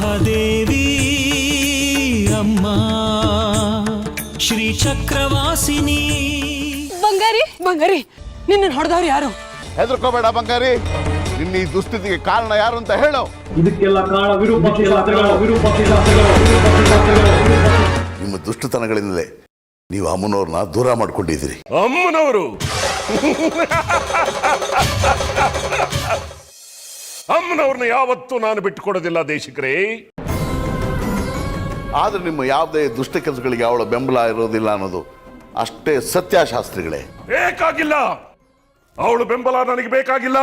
ಮಹಾದೇವಿ ಅಮ್ಮ ಶ್ರೀ ಚಕ್ರವಾಸಿನಿ. ಬಂಗಾರಿ ಬಂಗಾರಿ ನಿನ್ನ ಹೊಡೆದವ್ರು ಯಾರು? ಹೆದರ್ಕೋಬೇಡ ಬಂಗಾರಿ, ನಿನ್ನ ಈ ದುಸ್ಥಿತಿಗೆ ಕಾರಣ ಯಾರು ಅಂತ ಹೇಳು. ಇದಕ್ಕೆಲ್ಲ ಕಾರಣ ನಿಮ್ಮ ದುಷ್ಟತನಗಳಿಂದಲೇ ನೀವು ಅಮ್ಮನವ್ರನ್ನ ದೂರ ಮಾಡ್ಕೊಂಡಿದ್ದೀರಿ. ಅಮ್ಮನವರು ಅಮ್ಮನವ್ರನ್ನ ಯಾವತ್ತೂ ನಾನು ಬಿಟ್ಟುಕೊಡೋದಿಲ್ಲ ದೇಶಿಕರೇ. ಆದ್ರೆ ನಿಮ್ಮ ಯಾವುದೇ ದುಷ್ಟ ಕೆಲಸಗಳಿಗೆ ಅವಳ ಬೆಂಬಲ ಇರೋದಿಲ್ಲ ಅನ್ನೋದು ಅಷ್ಟೇ ಸತ್ಯ ಶಾಸ್ತ್ರಿಗಳೇ. ಬೇಕಾಗಿಲ್ಲ, ಅವಳು ಬೆಂಬಲ ನನಗೆ ಬೇಕಾಗಿಲ್ಲ.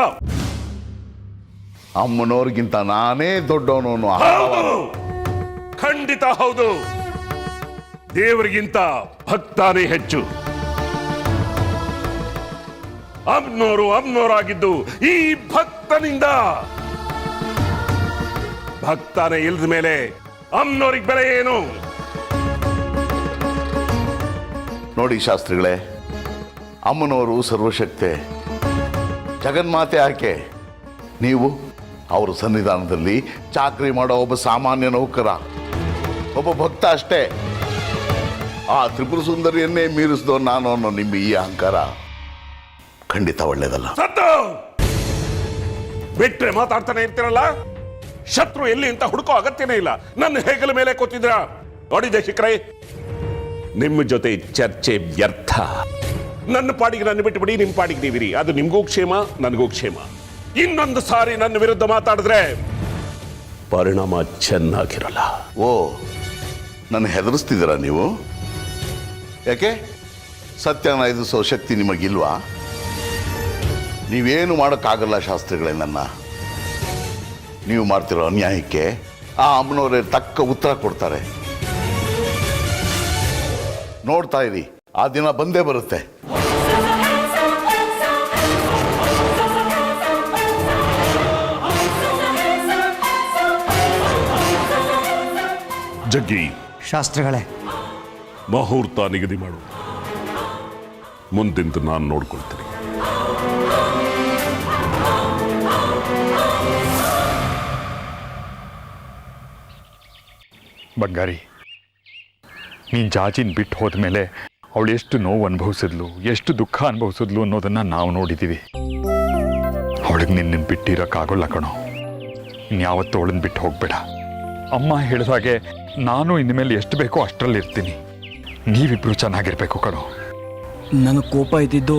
ಅಮ್ಮನವ್ರಿಗಿಂತ ನಾನೇ ದೊಡ್ಡವನು. ಖಂಡಿತ ಹೌದು. ದೇವರಿಗಿಂತ ಭಕ್ತಾನೇ ಹೆಚ್ಚು. ಅಮ್ಮನವರಾಗಿದ್ದು ಈ ಭಕ್ತನಿಂದ. ಭಕ್ತಾನೆ ಇಲ್ದ ಮೇಲೆ ಅಮ್ಮನವ್ರಿಗೆ ಬೆಲೆ ಏನು? ನೋಡಿ ಶಾಸ್ತ್ರಿಗಳೇ, ಅಮ್ಮನವರು ಸರ್ವಶಕ್ತೆ, ಜಗನ್ಮಾತೆ ಆಕೆ. ನೀವು ಅವರ ಸನ್ನಿಧಾನದಲ್ಲಿ ಚಾಕರಿ ಮಾಡೋ ಒಬ್ಬ ಸಾಮಾನ್ಯ ನೌಕರ, ಒಬ್ಬ ಭಕ್ತ ಅಷ್ಟೇ. ಆ ತ್ರಿಪುರ ಸುಂದರಿಯನ್ನೇ ಮೀರಿಸಿದೋ ನಾನು ಅನ್ನೋ ನಿಮ್ಮ ಈ ಅಹಂಕಾರ ಖಂಡಿತ ಒಳ್ಳೇದಲ್ಲ. ಸತ್ತು ಬಿಟ್ರೆ ಮಾತಾಡ್ತಾನೆ ಇರ್ತೀರಲ್ಲ. ಶತ್ರು ಎಲ್ಲಿ ಅಂತ ಹುಡುಕೋ ಅಗತ್ಯನೇ ಇಲ್ಲ. ನನ್ನ ಹೆಗಲ ಮೇಲೆ ಕೂತಿದ್ರ. ನೋಡಿ ದೇಶಿಕರೇ, ನಿಮ್ಮ ಜೊತೆ ಚರ್ಚೆ ವ್ಯರ್ಥ. ನನ್ನ ಪಾಡಿಗೆ ನನ್ನ ಬಿಟ್ಟುಬಿಡಿ, ನಿಮ್ಮ ಪಾಡಿಗೆ ನೀವಿರಿ. ಅದು ನಿಮ್ಗೂ ಕ್ಷೇಮ, ನನಗೂ ಕ್ಷೇಮ. ಇನ್ನೊಂದು ಸಾರಿ ನನ್ನ ವಿರುದ್ಧ ಮಾತಾಡಿದ್ರೆ ಪರಿಣಾಮ ಚೆನ್ನಾಗಿರಲ್ಲ. ಓ, ನನ್ನ ಹೆದರಿಸ್ತಿದ್ದೀರಾ ನೀವು? ಯಾಕೆ? ಸತ್ಯನ ಎದುರಿಸೋ ಶಕ್ತಿ ನಿಮಗಿಲ್ವಾ? ನೀವೇನು ಮಾಡೋಕ್ಕಾಗಲ್ಲ ಶಾಸ್ತ್ರಿಗಳೇ. ನೀವು ಮಾಡ್ತಿರೋ ಅನ್ಯಾಯಕ್ಕೆ ಆ ಅಮ್ಮನವರೇ ತಕ್ಕ ಉತ್ತರ ಕೊಡ್ತಾರೆ. ನೋಡ್ತಾ ಇರಿ, ಆ ದಿನ ಬಂದೇ ಬರುತ್ತೆ. ಜಗ್ಗಿ, ಶಾಸ್ತ್ರಿಗಳೇ, ಮುಹೂರ್ತ ನಿಗದಿ ಮಾಡು. ಮುಂದಿಂದು ನಾನು ನೋಡ್ಕೊಳ್ತೀನಿ. ಬಂಗಾರಿ, ನೀನು ಜಾಜಿನ ಬಿಟ್ಟು ಹೋದ್ಮೇಲೆ ಅವಳು ಎಷ್ಟು ನೋವು ಅನುಭವಿಸಿದ್ಲು, ಎಷ್ಟು ದುಃಖ ಅನುಭವಿಸಿದ್ಲು ಅನ್ನೋದನ್ನು ನಾವು ನೋಡಿದ್ದೀವಿ. ಅವಳಿಗೆ ನಿನ್ನ ಬಿಟ್ಟಿರೋಕ್ಕಾಗೋಲ್ಲ ಕಣೋ. ಇನ್ಯಾವತ್ತೂ ಅವಳನ್ನ ಬಿಟ್ಟು ಹೋಗಬೇಡ. ಅಮ್ಮ ಹೇಳಿದಾಗೆ ನಾನು ಇನ್ಮೇಲೆ ಎಷ್ಟು ಬೇಕೋ ಅಷ್ಟರಲ್ಲಿ ಇರ್ತೀನಿ. ನೀವಿಬ್ರು ಚೆನ್ನಾಗಿರ್ಬೇಕು ಕಣೋ. ನನಗೆ ಕೋಪ ಇದ್ದಿದ್ದು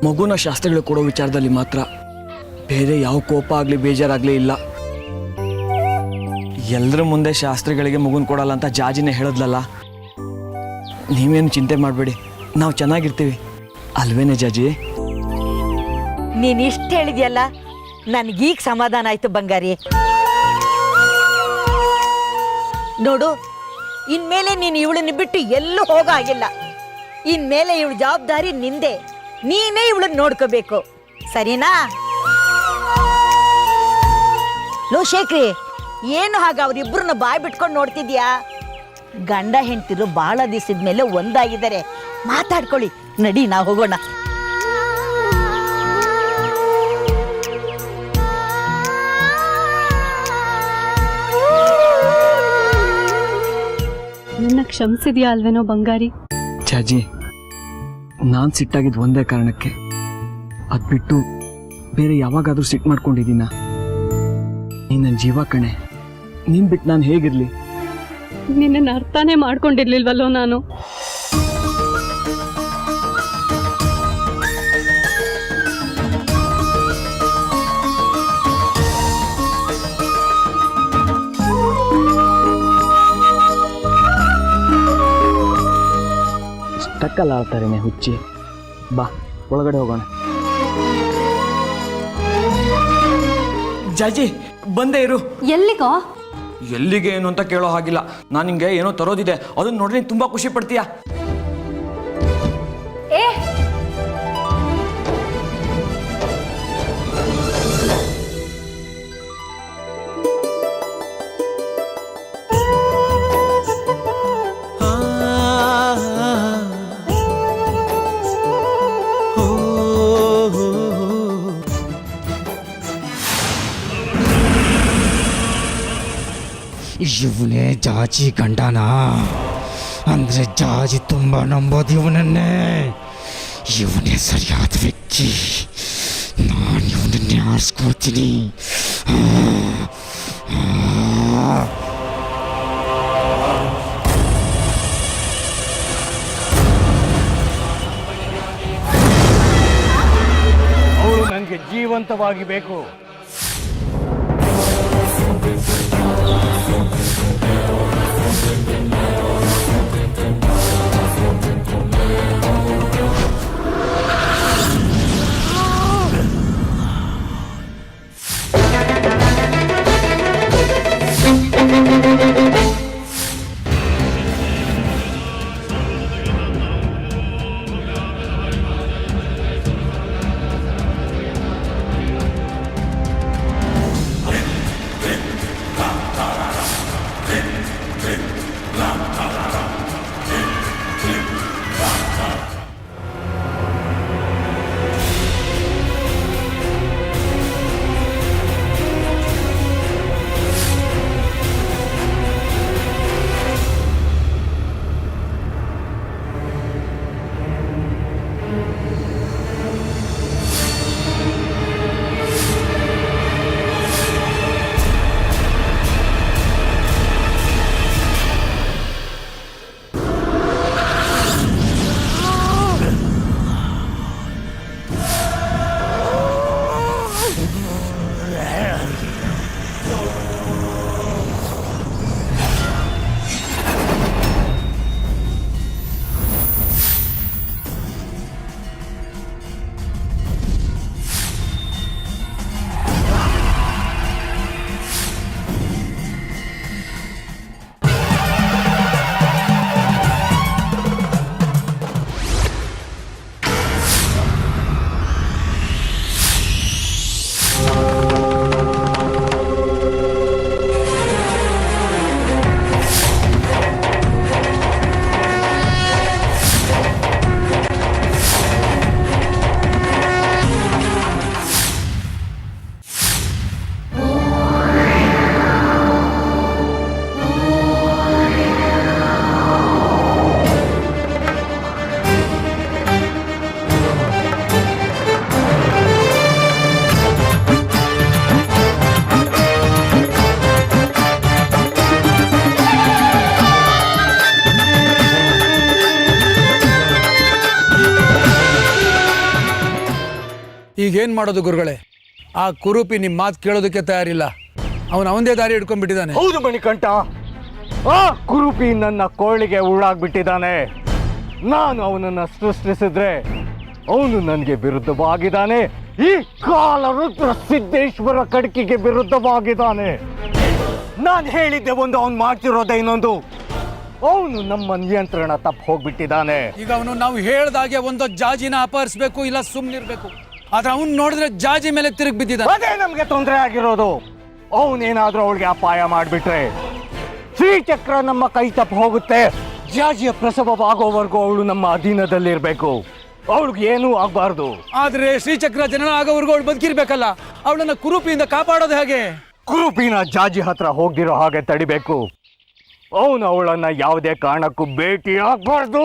ಮಗುನ ಶಾಸ್ತ್ರಿಗಳು ಕೊಡೋ ವಿಚಾರದಲ್ಲಿ ಮಾತ್ರ. ಬೇರೆ ಯಾವ ಕೋಪ ಆಗಲಿ ಬೇಜಾರಾಗಲಿ ಇಲ್ಲ. ಎಲ್ಲರ ಮುಂದೆ ಶಾಸ್ತ್ರಿಗಳಿಗೆ ಮಗುನ ಕೊಡಲ್ಲ ಅಂತ ಜಾಜಿನೇ ಹೇಳಿದ್ಲಲ್ಲ. ನೀವೇನು ಚಿಂತೆ ಮಾಡಬೇಡಿ, ನಾವು ಚೆನ್ನಾಗಿರ್ತೀವಿ ಅಲ್ವೇನೆ ಜಾಜಿ? ನೀನು ಇಷ್ಟು ಹೇಳಿದ್ಯಲ್ಲ, ನನಗೀಗ ಸಮಾಧಾನ ಆಯ್ತು ಬಂಗಾರಿ. ನೋಡು, ಇನ್ಮೇಲೆ ನೀನು ಇವಳನ್ನ ಬಿಟ್ಟು ಎಲ್ಲೂ ಹೋಗಾಗಿಲ್ಲ. ಇನ್ಮೇಲೆ ಇವಳ ಜವಾಬ್ದಾರಿ ನಿಂದೆ. ನೀನೇ ಇವಳನ್ನ ನೋಡ್ಕೋಬೇಕು, ಸರಿನಾ? ಲೋ ಶೇಖ್ರಿ, ಏನು ಹಾಗ ಅವರಿಬ್ಬರನ್ನ ಬಾಯ್ ಬಿಟ್ಕೊಂಡು ನೋಡ್ತಿದ್ಯಾ? ಗಂಡ ಹೆಂಡ್ತಿರು ಬಹಳ ದಿವಸದ ಮೇಲೆ ಒಂದಾಗಿದ್ದಾರೆ. ಮಾತಾಡ್ಕೊಳ್ಳಿ, ನಡಿ ನಾವು ಹೋಗೋಣ. ನನ್ನ ಕ್ಷಮಿಸಿದ್ಯಾ ಅಲ್ವೇನೋ ಬಂಗಾರಿ? ಜಾಜಿ, ನಾನು ಸಿಟ್ಟಾಗಿದ್ದು ಒಂದೇ ಕಾರಣಕ್ಕೆ. ಅದು ಬಿಟ್ಟು ಬೇರೆ ಯಾವಾಗಾದರೂ ಸಿಟ್ಟು ಮಾಡ್ಕೊಂಡಿದ್ದೀನ? ನೀನು ನನ್ನ ಜೀವ ಕಣೆ. ನೀನು ಬಿಟ್ಟು ನಾನು ಹೇಗಿರಲಿ? ನಿನ್ನನ್ನು ಅರ್ಥನೇ ಮಾಡ್ಕೊಂಡಿರ್ಲಿಲ್ವಲ್ಲೋ ನಾನು. ಇಷ್ಟಕ್ಕಲ್ಲ ಆಡ್ತಾರೇನೆ ಹುಚ್ಚಿ. ಬಾ ಒಳಗಡೆ ಹೋಗೋಣ. ಜಾಜಿ ಬಂದೇ ಇರು. ಎಲ್ಲಿಗೋ? ಎಲ್ಲಿಗೆ ಏನು ಅಂತ ಕೇಳೋ ಹಾಗಿಲ್ಲ. ನಾನು ನಿಂಗೆ ಏನೋ ತರೋದಿದೆ, ಅದನ್ನ ನೋಡ್ರಿ ತುಂಬಾ ಖುಷಿ ಪಡ್ತೀಯ. ಏ ಇವನೇ ಜಾಜಿ ಗಂಡನಾ? ಅಂದರೆ ಜಾಜಿ ತುಂಬ ನಂಬೋದು ಇವನನ್ನೇ. ಇವನೇ ಸರಿಯಾದ ವ್ಯಕ್ತಿ. ನಾನು ಇವನನ್ನೇ ಆರಿಸ್ಕೊಳ್ತೀನಿ. ಅವಳು ನನಗೆ ಜೀವಂತವಾಗಿ ಬೇಕು. ಈಗೇನು ಮಾಡೋದು ಗುರುಗಳೇ? ಆ ಕುರೂಪಿ ನಿಮ್ಮ ಮಾತು ಕೇಳೋದಕ್ಕೆ ತಯಾರಿಲ್ಲ. ಅವನದೇ ದಾರಿ ಹಿಡ್ಕೊಂಡ್ಬಿಟ್ಟಿದ್ದಾನೆ. ಹೌದು ಮಣಿಕಂಠ, ಆ ಕುರೂಪಿ ನನ್ನ ಕೋಳಿಗೆ ಉಳ್ಳಾಗ್ಬಿಟ್ಟಿದ್ದಾನೆ. ನಾನು ಅವನನ್ನು ಸೃಷ್ಟಿಸಿದ್ರೆ ಅವನು ನನಗೆ ವಿರುದ್ಧವಾಗಿದ್ದಾನೆ. ಈ ಕಾಲ ರುದ್ರ ಸಿದ್ದೇಶ್ವರ ಕಡ್ಕಿಗೆ ವಿರುದ್ಧವಾಗಿದ್ದಾನೆ. ನಾನು ಹೇಳಿದ್ದೆ ಒಂದು, ಅವನು ಮಾಡ್ತಿರೋದೇ ಇನ್ನೊಂದು. ಅವನು ನಮ್ಮ ನಿಯಂತ್ರಣ ತಪ್ಪು ಹೋಗ್ಬಿಟ್ಟಿದ್ದಾನೆ. ಈಗ ಅವನು ನಾವು ಹೇಳ್ದಾಗೆ ಒಂದು ಜಾಜಿನ ಅಪಹರಿಸಬೇಕು, ಇಲ್ಲ ಸುಮ್ಮನಿರ್ಬೇಕು. ಆದ್ರೆ ಅವನು ನೋಡಿದ್ರೆ ಜಾಜಿ ಮೇಲೆ ತಿರುಗಿ ಬಿದ್ದಿದ್ದಾನೆ. ಅದೇ ನಮ್ಗೆ ತೊಂದರೆ ಆಗಿರೋದು. ಅವನೇನಾದ್ರೂ ಅವಳಿಗೆ ಅಪಾಯ ಮಾಡಿಬಿಟ್ರೆ ಶ್ರೀಚಕ್ರ ನಮ್ಮ ಕೈ ತಪ್ಪು ಹೋಗುತ್ತೆ. ಜಾಜಿಯ ಪ್ರಸವವಾಗೋವರೆಗೂ ಅವಳು ನಮ್ಮ ಅಧೀನದಲ್ಲಿರ್ಬೇಕು. ಅವಳಿಗೆ ಏನೂ ಆಗ್ಬಾರ್ದು. ಆದ್ರೆ ಶ್ರೀಚಕ್ರ ಜನನ ಆಗೋವರೆಗೂ ಅವಳು ಬದುಕಿರ್ಬೇಕಲ್ಲ. ಅವಳನ್ನ ಕುರೂಪಿಯಿಂದ ಕಾಪಾಡೋದು ಹೇಗೆ? ಕುರೂಪಿನ ಜಾಜಿ ಹತ್ರ ಹೋಗ್ದಿರೋ ಹಾಗೆ ತಡಿಬೇಕು. ಅವನು ಅವಳನ್ನ ಯಾವುದೇ ಕಾರಣಕ್ಕೂ ಭೇಟಿ ಆಗ್ಬಾರ್ದು.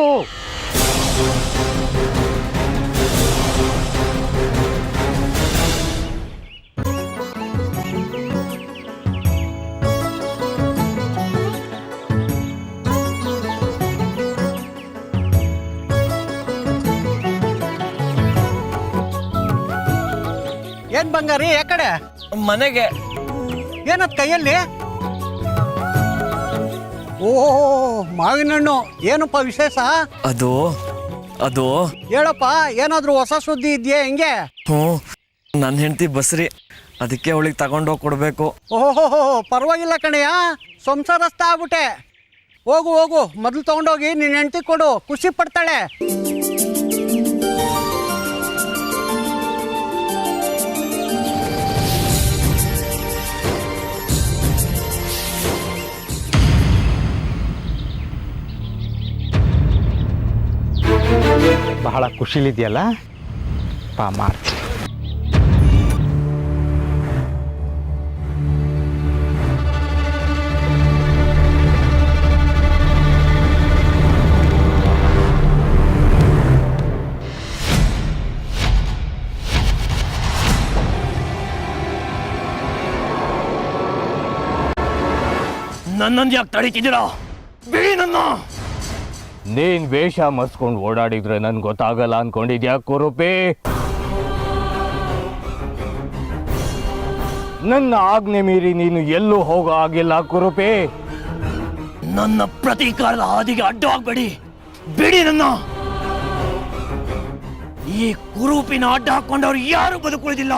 ಏನ್ ಬಂಗಾರಿ, ಯಾಕಡೆ? ಮನೆಗೆ. ಏನತ್ ಕೈಯಲ್ಲಿ? ಓ, ಮಾವಿನ ಹಣ್ಣು. ಏನಪ್ಪ ವಿಶೇಷ? ಅದು ಹೇಳಪ್ಪ, ಏನಾದ್ರೂ ಹೊಸ ಸುದ್ದಿ ಇದೆಯಾ? ಹೆಂಗೆ? ನನ್ನ ಹೆಂಡತಿ ಬಸ್ರಿ, ಅದಕ್ಕೆ ಅವಳಿಗೆ ತಗೊಂಡೋಗಿ ಕೊಡ್ಬೇಕು. ಓಹೋ, ಪರವಾಗಿಲ್ಲ ಕಣಯ್ಯ, ಸಂಸಾರಸ್ಥ ಆಗ್ಬಿಟ್ಟೆ. ಹೋಗು ಹೋಗು, ಮೊದಲು ತಗೊಂಡೋಗಿ ನಿನ್ನ ಹೆಂಡತಿ ಕೊಡು, ಖುಷಿ ಪಡ್ತಾಳೆ. ಬಹಳ ಖುಷಿಲಿದೆಯಲ್ಲ ಪಾ, ಮಾಡ್ತೀನಿ. ನನ್ನನ್ನು ಯಾಕೆ ತಡೀತಿದ್ದೀರಾ? ಬಿಡಿ ನನ್ನ. ನೀನ್ ವೇಷ ಮರ್ಸ್ಕೊಂಡು ಓಡಾಡಿದ್ರೆ ನನ್ಗೆ ಗೊತ್ತಾಗಲ್ಲ ಅನ್ಕೊಂಡಿದ್ಯಾ ಕುರುಪಿ? ನನ್ನ ಆಜ್ಞೆ ಮೀರಿ ನೀನು ಎಲ್ಲೂ ಹೋಗೋ ಆಗಿಲ್ಲ ಕುರುಪಿ. ನನ್ನ ಪ್ರತೀಕಾರದ ಹಾದಿಗೆ ಅಡ್ಡವಾಗಬೇಡಿ, ಬಿಡಿ ನನ್ನ. ಈ ಕುರುಪಿನ ಅಡ್ಡ ಹಾಕೊಂಡವ್ರು ಯಾರು ಬದುಕುಳಿದಿಲ್ಲ.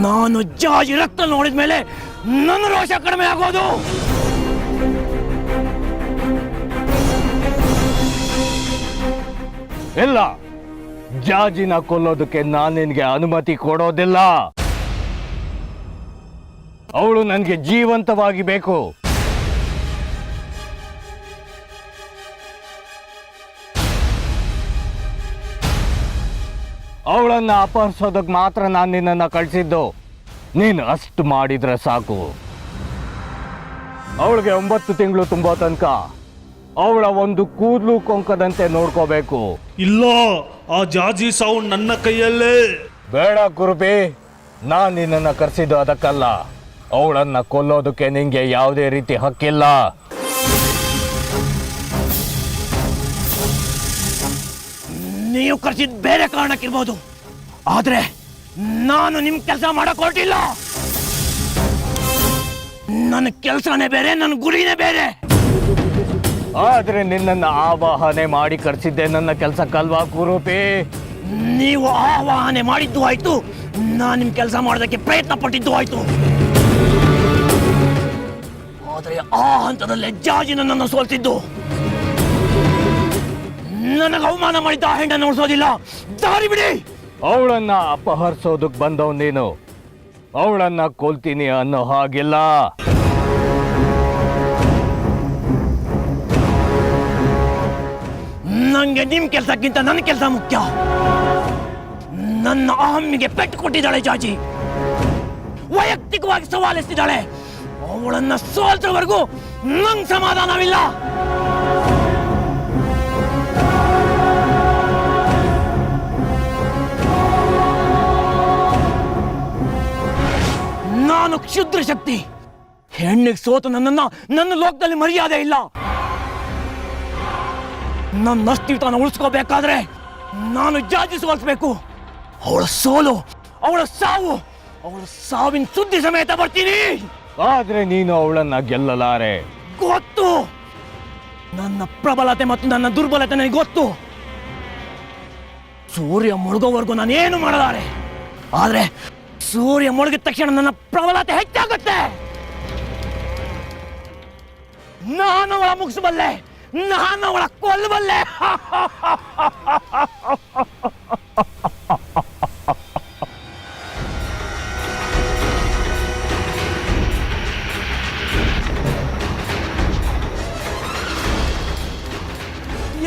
ನಾನು ಜಾಜಿ ರಕ್ತ ನೋಡಿದ ಮೇಲೆ ನನ್ನ ರೋಷ ಕಡಿಮೆ ಆಗೋದು. ಇಲ್ಲ, ಜಾಜಿನ ಕೊಲ್ಲೋದಕ್ಕೆ ನಾನು ನಿನಗೆ ಅನುಮತಿ ಕೊಡೋದಿಲ್ಲ. ಅವಳು ನನಗೆ ಜೀವಂತವಾಗಿ ಬೇಕು. ಅವಳನ್ನ ಅಪಹರಿಸೋದಕ್ಕೆ ಮಾತ್ರ ನಾನು ನಿನ್ನನ್ನು ಕಳಿಸಿದ್ದು. ನೀನು ಅಷ್ಟು ಮಾಡಿದ್ರೆ ಸಾಕು. ಅವಳಿಗೆ 9 ತಿಂಗಳು ತುಂಬೋ ತನಕ ಅವಳ ಒಂದು ಕೂದಲು ಕೊಂಕದಂತೆ ನೋಡ್ಕೋಬೇಕು. ಇಲ್ಲ, ಆ ಜಾಜಿ ಸಾವು ನನ್ನ ಕೈಯಲ್ಲೇ. ಬೇಡ ಕುರುಪಿ, ನಾನು ನಿನ್ನನ್ನು ಕರೆಸಿದ್ದು ಅದಕ್ಕಲ್ಲ. ಅವಳನ್ನ ಕೊಲ್ಲೋದಕ್ಕೆ ನಿಂಗೆ ಯಾವುದೇ ರೀತಿ ಹಕ್ಕಿಲ್ಲ. ನೀವು ಕರೆಸಿದ ಬೇರೆ ಕಾರಣಕ್ಕಿರ್ಬೋದು, ಆದ್ರೆ ನಾನು ನಿಮ್ ಕೆಲಸ ಮಾಡಕ್ ಹೊರಟಿಲ್ಲ. ನನ್ನ ಕೆಲಸನೇ ಬೇರೆ, ನನ್ನ ಗುರಿನೇ ಬೇರೆ. ಆದ್ರೆ ನಿನ್ನನ್ನು ಆವಾಹನೆ ಮಾಡಿ ಕರೆಸಿದ್ದೆ ನನ್ನ ಕೆಲಸಕ್ಕಲ್ವಾ ಕುರುಪಿ? ನೀವು ಆವಾಹನೆ ಮಾಡಿದ್ದು ಆಯ್ತು, ನಾನು ನಿಮ್ ಕೆಲಸ ಮಾಡೋದಕ್ಕೆ ಪ್ರಯತ್ನ ಪಟ್ಟಿದ್ದು ಆಯ್ತು. ಆದ್ರೆ ಆ ಹಂತದಲ್ಲೇ ಜಾಜಿ ನನ್ನನ್ನು ಸೋಲ್ತಿದ್ದು. ನನಗೆ ಅವಮಾನ ಮಾಡಿದ್ದ ಆ ಹೆಣ್ಣನ್ನು ಉಳಿಸೋದಿಲ್ಲ. ದಾರಿ ಬಿಡಿ. ಅವಳನ್ನ ಅಪಹರಿಸೋದಕ್ಕೆ ಬಂದವ್ ನೀನು, ಅವಳನ್ನ ಕೊಲ್ತೀನಿ ಅನ್ನೋ ಹಾಗಿಲ್ಲ. ನಂಗೆ ನಿಮ್ ಕೆಲಸಕ್ಕಿಂತ ನನ್ನ ಕೆಲಸ ಮುಖ್ಯ. ನನ್ನ ಅಹಮ್ಮಿಗೆ ಪೆಟ್ಟು ಕೊಟ್ಟಿದ್ದಾಳೆ ಜಾಜಿ. ವೈಯಕ್ತಿಕವಾಗಿ ಸವಾಲಿಸ್ತಿದ್ದಾಳೆ. ಅವಳನ್ನ ಸೋಲ್ಸೋವರೆಗೂ ನಂಗೆ ಸಮಾಧಾನವಿಲ್ಲ. ನಾನು ಕ್ಷುದ್ರ ಶಕ್ತಿ. ಹೆಣ್ಣಿಗೆ ಸೋತು ನನ್ನ ಲೋಕದಲ್ಲಿ ಮರ್ಯಾದೆ ಇಲ್ಲ. ನನ್ನ ಅಸ್ತಿತ್ವನ ಉಳಿಸ್ಕೋಬೇಕಾದ್ರೆ ನಾನು ಜಾಜಿ ಸೋಲಿಸ್ಬೇಕು. ಅವಳ ಸೋಲು, ಅವಳ ಸಾವು, ಅವಳ ಸಾವಿನ ಸುದ್ದಿ ಸಮೇತ ಬರ್ತೀನಿ. ಆದ್ರೆ ನೀನು ಅವಳನ್ನ ಗೆಲ್ಲಲಾರೆ. ಗೊತ್ತು, ನನ್ನ ಪ್ರಬಲತೆ ಮತ್ತು ನನ್ನ ದುರ್ಬಲತೆ ನನಗೆ ಗೊತ್ತು. ಸೂರ್ಯ ಮುಳುಗೋವರೆಗೂ ನಾನೇನು ಮಾಡಲಾರೆ. ಆದ್ರೆ ಸೂರ್ಯ ಮುಳುಗಿದ ತಕ್ಷಣ ನನ್ನ ಪ್ರಬಲತೆ ಹೆಚ್ಚಾಗುತ್ತೆ. ನಾನು ಅವಳ ಮುಗಿಸಬಲ್ಲೆ, ನಾನು ಅವಳ ಕೊಲ್ಲಬಲ್ಲೆ.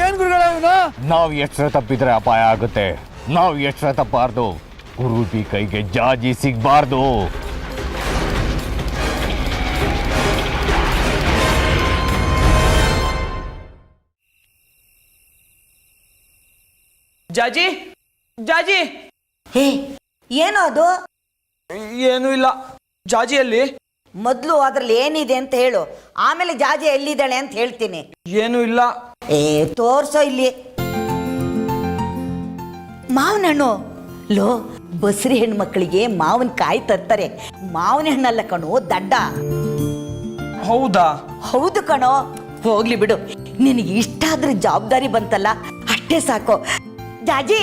ಏನ್ ಗುರುಗಳ ನಾವು ಎಚ್ಚರ ತಪ್ಪಿದ್ರೆ ಅಪಾಯ ಆಗುತ್ತೆ. ನಾವು ಎಚ್ಚರ ತಪ್ಪಾರ್ದು. ಕುರುಪಿ ಕೈಗೆ ಜಾಜಿ ಸಿಗ್ಬಾರ್ದು. ಜಾಜಿ, ಜಾಜಿ. ಹೇ, ಏನೋ ಅದು? ಏನು ಇಲ್ಲ. ಜಾಜಿಯಲ್ಲಿ ಮೊದಲು ಅದ್ರಲ್ಲಿ ಏನಿದೆ ಅಂತ ಹೇಳು, ಆಮೇಲೆ ಜಾಜಿ ಎಲ್ಲಿದ್ದಾಳೆ ಅಂತ ಹೇಳ್ತೀನಿ. ಏನು ಇಲ್ಲ. ತೋರ್ಸೋ ಇಲ್ಲಿ. ಮಾವಿನ ಹಣ್ಣು. ಲೋ, ಬಸ್ರಿ ಹೆಣ್ಮಕ್ಳಿಗೆ ಮಾವಿನ ಕಾಯಿ ತರ್ತಾರೆ. ಮಾವಿನ ಹಣ್ಣಲ್ಲ ಕಣೋ, ದಡ್ಡ. ಹೌದಾ? ಹೌದು ಕಣೋ. ಹೋಗ್ಲಿ ಬಿಡು, ನಿನಗೆ ಇಷ್ಟ ಆದ್ರೆ ಜವಾಬ್ದಾರಿ ಬಂತಲ್ಲ, ಅಷ್ಟೇ ಸಾಕು. ಜಾಜಿ,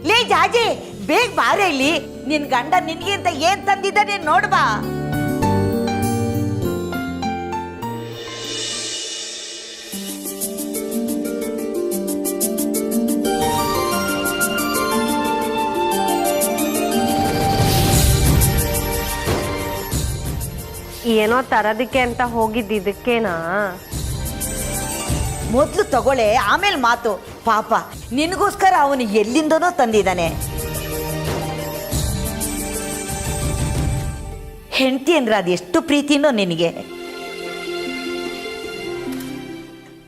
ಲೇ ಜಾಜಿ, ಬೇಗ ಬಾರೆ ಇಲ್ಲಿ. ನಿನ್ ಗಂಡ ನಿನ್ಗಿಂತ ಏನ್ ತಂದಿದ್ದಾನೆ ನೋಡ್ಬಾ. ಏನೋ ತರೋದಕ್ಕೆ ಅಂತ ಹೋಗಿದ್ದಿದ್ದಕ್ಕೇನಾ? ಮೊದ್ಲು ತಗೊಳ್ಳೆ, ಆಮೇಲೆ ಮಾತು. ಪಾಪ, ನಿನಗೋಸ್ಕರ ಅವನು ಎಲ್ಲಿಂದನೋ ತಂದಿದ್ದಾನೆ. ಹೆಂಡತಿ ಅಂದ್ರೆ ಅದೆಷ್ಟು ಪ್ರೀತಿನೋ ನಿನಗೆ.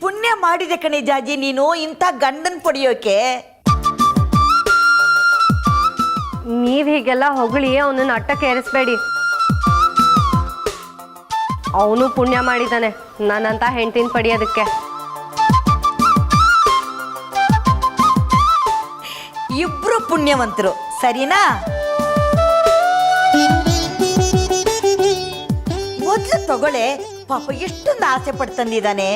ಪುಣ್ಯ ಮಾಡಿದೆ ಕಣೆ ಜಾಜಿ ನೀನು ಇಂಥ ಗಂಡನ್ ಪಡೆಯೋಕೆ. ನೀವ್ ಹೀಗೆಲ್ಲ ಹೊಗಳಿ ಅವನನ್ನ ಅಟ್ಟಕ್ಕೆ ಏರಿಸ್ಬೇಡಿ. ಅವನು ಪುಣ್ಯ ಮಾಡಿದ್ದಾನೆ ನನ್ನಂತ ಹೆಂಡ್ತಿನ ಪಡಿಯೋದಕ್ಕೆ. ಇಬ್ರು ಪುಣ್ಯವಂತರು, ಸರಿನಾ? ಮೊದ್ಲು ತಗೊಳ್ಳೆ, ಪಾಪ ಎಷ್ಟೊಂದು ಆಸೆ ಪಟ್ಟು ತಂದಿದ್ದಾನೆ.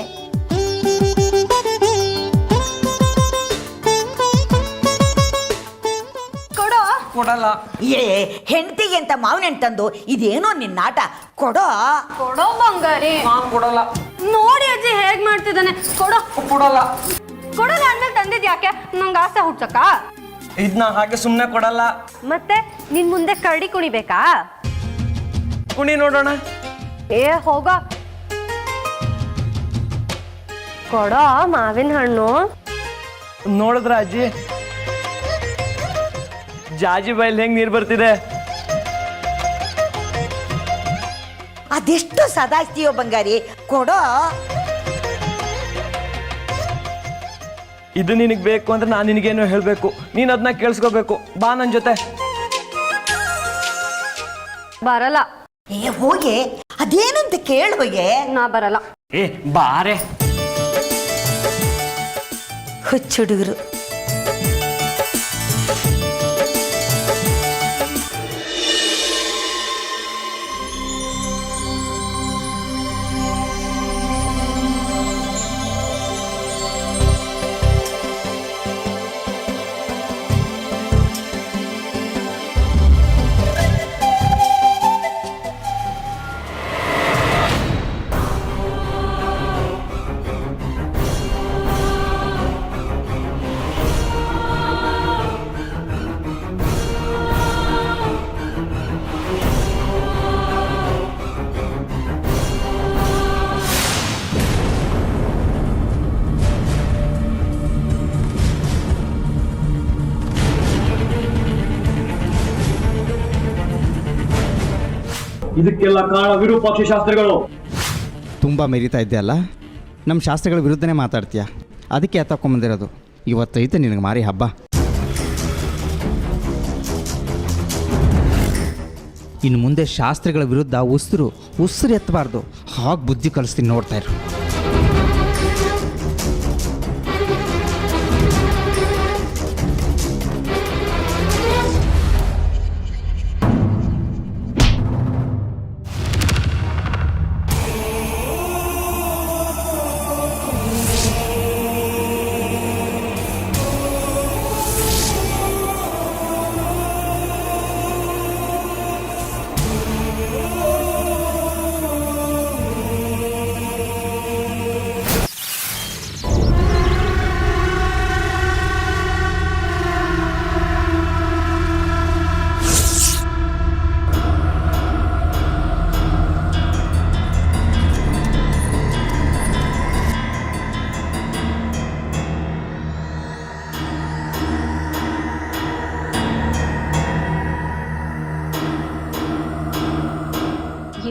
ಕೊಡಲ್ಲ. ಏ ಹೆಂಡತಿಗೆ ಅಂತ ಮಾವಿನ ಹಣ್ಣು ತಂದು ಇದೇನೋ ನಿನ್ನ ನಾಟ. ಕೊಡೋ ಕೊಡೋ ಬಂಗಾರಿ. ಕೊಡಲ್ಲ. ನೋಡಿ ಅಜ್ಜಿ ಹೇಗ್ ಮಾಡ್ತಿದ್ದಾನೆ. ಕೊಡೋ. ಕೊಡಲ್ಲ. ಕೊಡಲ್ಲ ಅಂದ್ಮೇಲೆ ತಂದಿದ್ ಯಾಕೆ? ನಂಗೆ ಆಸೆ ಹುಡ್ಸಕ್ಕ? ಇದನ್ನ ಹಾಗೆ ಸುಮ್ಮನೆ ಕೊಡಲ್ಲ. ಮತ್ತೆ ನಿನ್ ಮುಂದೆ ಕರಡಿ ಕುಣಿಬೇಕಾ? ಕುಣಿ ನೋಡೋಣ. ಏ ಹೋಗ. ಕೊಡೋ ಮಾವಿನ ಹಣ್ಣು. ನೋಡಿದ್ರ ಅಜ್ಜಿ ಜಾಜಿ ಬಾಯಲ್ಲಿ ಹೆಂಗ್ ನೀರು ಬರ್ತಿದೆ? ಅದೆಷ್ಟು ಸದಾಯ್ತೀಯೋ ಬಂಗಾರಿ, ಕೊಡೋ. ಇದು ನಿನಗೆ ಬೇಕು ಅಂದ್ರೆ ನಾನು ನಿನಗೇನೋ ಹೇಳಬೇಕು, ನೀನು ಅದನ್ನ ಕೇಳಿಸ್ಕೋಬೇಕು. ಬಾ ನನ್ನ ಜೊತೆ. ಬರಲ್ಲ. ಏ ಹೋಗೆ, ಅದೇನು ಅಂತ ಕೇಳುವಗೆ. ನಾ ಬರಲ್ಲ. ಏ ಬಾರೆ. ಹುಚ್ಚುಡುಗರು. ಇದಕ್ಕೆಲ್ಲ ಕಾರಣ ವಿರೂಪಾಕ್ಷ ಶಾಸ್ತ್ರಿಗಳು. ತುಂಬ ಮೆರಿತಾ ಇದೆಯಲ್ಲ, ನಮ್ಮ ಶಾಸ್ತ್ರಗಳ ವಿರುದ್ಧನೇ ಮಾತಾಡ್ತೀಯ. ಅದಕ್ಕೆ ಎತ್ತಕೊಂಬಂದಿರೋದು. ಇವತ್ತೈತೆ ನಿನಗೆ ಮಾರಿ ಹಬ್ಬ. ಇನ್ನು ಮುಂದೆ ಶಾಸ್ತ್ರಗಳ ವಿರುದ್ಧ ಉಸಿರು ಎತ್ತಬಾರ್ದು. ಹಾಗೆ ಬುದ್ಧಿ ಕಲಿಸ್ತೀನಿ, ನೋಡ್ತಾ ಇರು.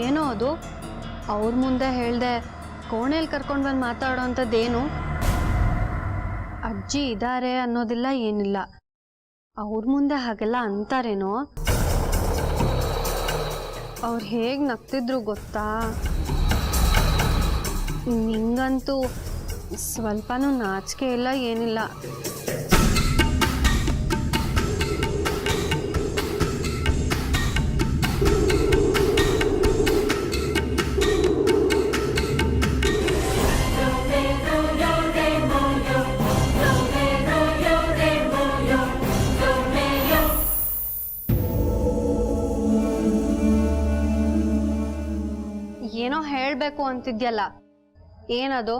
ಏನೋ ಅದು ಅವ್ರ ಮುಂದೆ ಹೇಳ್ದೆ ಕೋಣೆಯಲ್ಲಿ ಕರ್ಕೊಂಡು ಬಂದು ಮಾತಾಡೋ ಅಂಥದ್ದೇನು? ಅಜ್ಜಿ ಇದ್ದಾರೆ ಅನ್ನೋದಿಲ್ಲ, ಏನಿಲ್ಲ. ಅವ್ರ ಮುಂದೆ ಹಾಗೆಲ್ಲ ಅಂತಾರೇನೋ? ಅವ್ರು ಹೇಗೆ ನಗ್ತಿದ್ರು ಗೊತ್ತಾ? ನಿಂಗಂತೂ ಸ್ವಲ್ಪನೂ ನಾಚಿಕೆ ಇಲ್ಲ, ಏನಿಲ್ಲ. ಏನೋ ಹೇಳಬೇಕು ಅಂತಿದ್ಯಲ್ಲ, ಏನದು?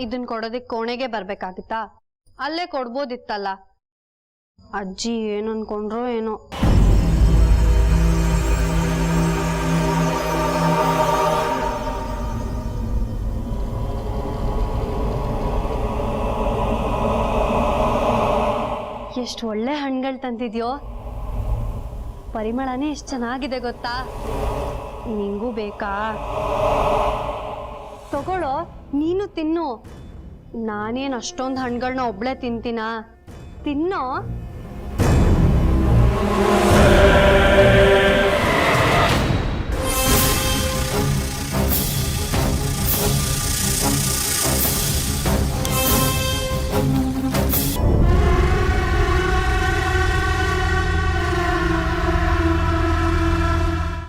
ಇದನ್ನ ಕೊಡೋದಕ್ಕೆ ಕೋಣೆಗೆ ಬರ್ಬೇಕಾಗಿತ್ತಾ? ಅಲ್ಲೇ ಕೊಡ್ಬೋದಿತ್ತಲ್ಲ. ಅಜ್ಜಿ ಏನು ಅನ್ಕೊಂಡ್ರೋ ಏನೋ. ಎಷ್ಟು ಒಳ್ಳೆ ಹಣ್ಣುಗಳು ತಂದಿದ್ಯೋ. ಪರಿಮಳನೇ ಎಷ್ಟು ಚೆನ್ನಾಗಿದೆ ಗೊತ್ತಾ? ನಿಂಗೂ ಬೇಕಾ? ತಗೊಳ್ಳೋ, ನೀನು ತಿನ್ನು. ನಾನೇನು ಅಷ್ಟೊಂದು ಹಣ್ಣುಗಳನ್ನ ಒಬ್ಳೆ ತಿಂತೀನಾ? ತಿನ್ನೋ.